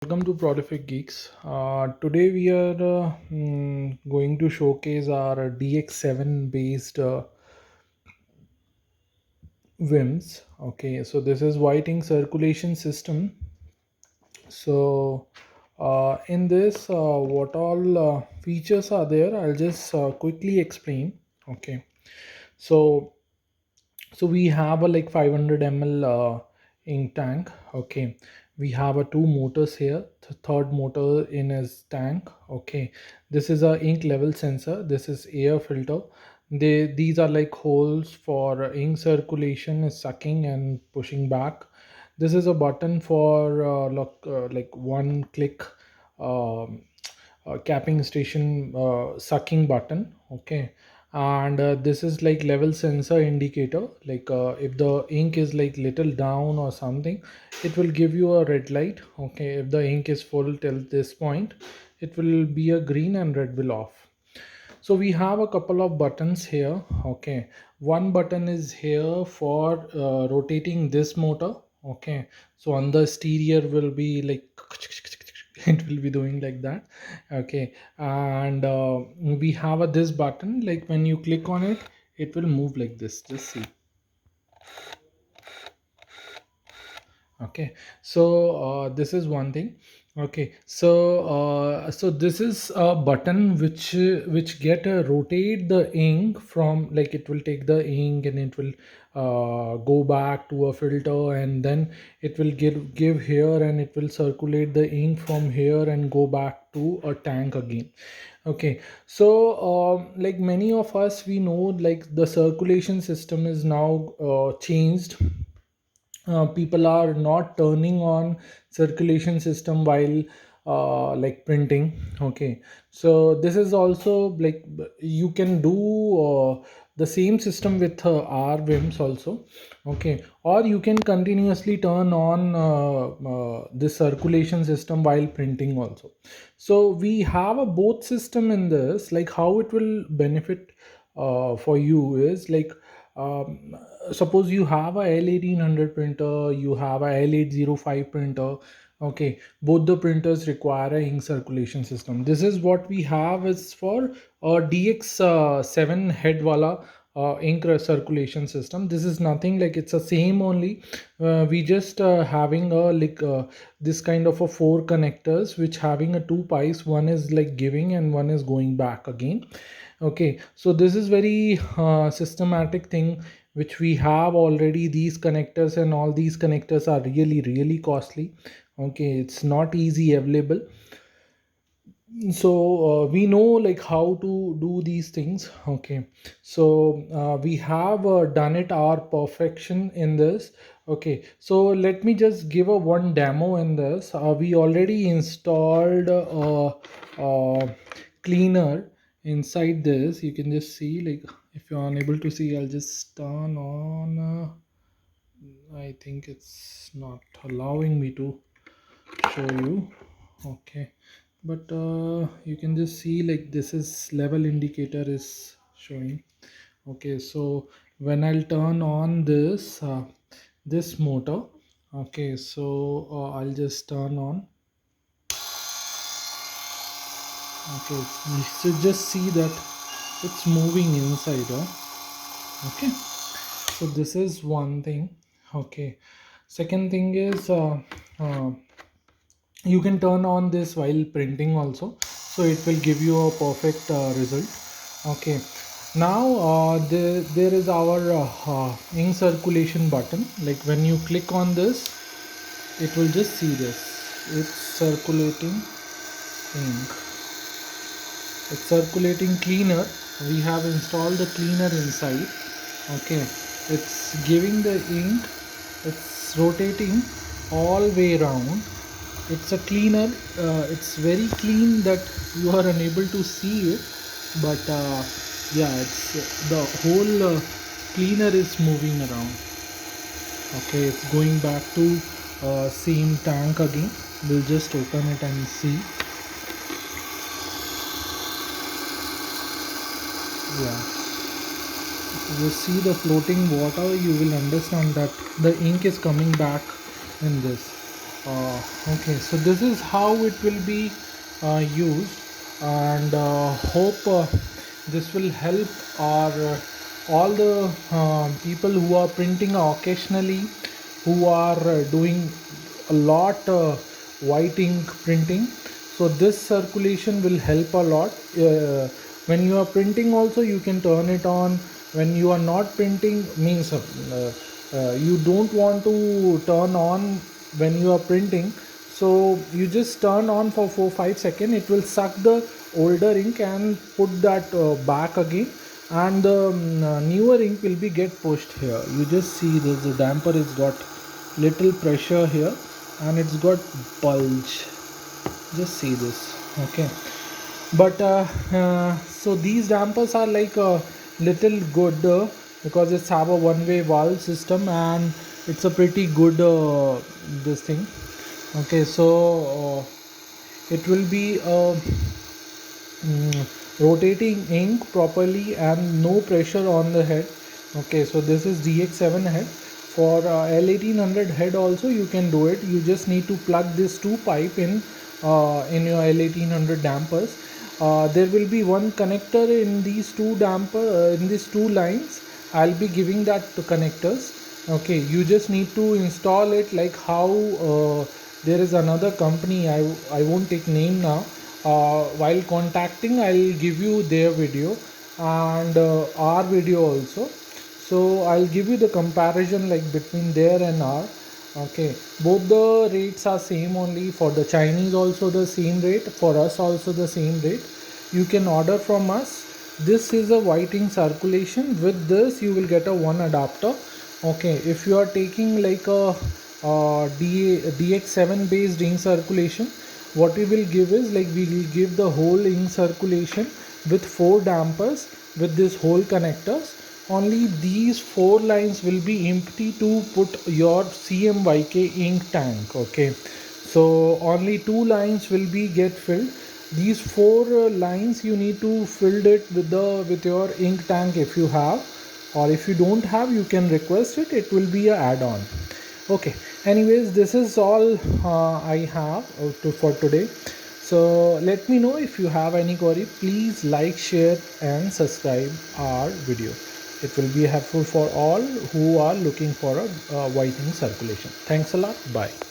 Welcome to Prolific Geeks. Today we are going to showcase our DX7 based WIMS. Okay, so this is white ink circulation system. So in this, what all features are there? I'll just quickly explain. Okay, so we have a like 500 ml ink tank. Okay, we have a two motors here, the third motor in his tank. Okay, this is a ink level sensor, this is air filter. These are like holes for ink circulation is sucking and pushing back. This is a button for like one click um, capping station sucking button. Okay, and this is like level sensor indicator, like if the ink is like little down or something, it will give you a red light. Okay, if the ink is full till this point, it will be a green and red will off. So we have a couple of buttons here. Okay, one button is here for rotating this motor. Okay, so on the stereo will be like it will be doing like that. Okay, and we have a this button, like when you click on it, it will move like this. Just see. Okay, so this is one thing. Okay, so this is a button which get rotate the ink from, like it will take the ink and it will go back to a filter, and then it will give here, and it will circulate the ink from here and go back to a tank again. Okay, so like many of us, we know like the circulation system is now changed. People are not turning on circulation system while like printing. Okay, so this is also like you can do the same system with R WIMS also. Okay, or you can continuously turn on the circulation system while printing also. So we have a both system in this. Like how it will benefit for you is like, um, suppose you have a L1800 printer, you have a L805 printer. Okay, both the printers require a ink circulation system. This is what we have is for a DX7 head wala ink circulation system. This is nothing like, it's a same only. We just having a like this kind of a four connectors which having a two pipes, one is like giving and one is going back again. Okay, so this is very systematic thing which we have already. These connectors and all these connectors are really costly. Okay, it's not easy available. So we know like how to do these things. Okay, so we have done it our perfection in this. Okay, so let me just give a one demo in this. We already installed cleaner inside this. You can just see, like if you're unable to see, I'll just turn on I think it's not allowing me to show you. Okay, but you can just see like this is level indicator is showing. Okay, so when I'll turn on this motor. Okay, so I'll just turn on. Okay, you should just see that it's moving inside. Okay, so this is one thing. Okay, second thing is uh, you can turn on this while printing also, so it will give you a perfect result. Okay, now there is our ink circulation button. Like when you click on this, it will just see this, it's circulating ink, it's circulating cleaner. We have installed the cleaner inside. Okay, it's giving the ink, it's rotating all way around. It's a cleaner. It's very clean that you are unable to see it, but yeah, it's the whole cleaner is moving around. Okay, it's going back to same tank again. We'll just open it and see. Yeah, if you see the floating water, you will understand that the ink is coming back in this. Okay, so this is how it will be used, and hope this will help our all the people who are printing occasionally, who are doing a lot white ink printing. So this circulation will help a lot. When you are printing also, you can turn it on. When you are not printing, means you don't want to turn on when you are printing, so you just turn on for 4 5 seconds. It will suck the older ink and put that back again, and the newer ink will be get pushed here. You just see this, the damper is got little pressure here, and it's got bulge. Just see this. Okay, but so these dampers are like a little good, because it's have a one-way valve system, and it's a pretty good this thing. Okay, so it will be rotating ink properly and no pressure on the head. Okay, so this is DX7 head. For L1800 head also you can do it. You just need to plug this two pipe in your L1800 dampers. There will be one connector in these two damper in these two lines. I'll be giving that to connectors. Okay, you just need to install it like how there is another company, I won't take name now. While contacting, I'll give you their video and our video also. So I'll give you the comparison like between their and our. Okay, both the rates are same only. For the Chinese also the same rate, for us also the same rate. You can order from us. This is a white ink circulation. With this you will get a one adapter. Okay, if you are taking like a DX7 based ink circulation, what we will give is like we will give the whole ink circulation with four dampers with this whole connectors. Only these four lines will be empty to put your CMYK ink tank. Okay, so only two lines will be get filled. These four lines you need to fill it with your ink tank if you have, or if you don't have you can request it. It will be a add-on. Okay, anyways, this is all I have for today. So let me know if you have any query. Please like, share and subscribe our video. It will be helpful for all who are looking for a white ink circulation. Thanks a lot. Bye.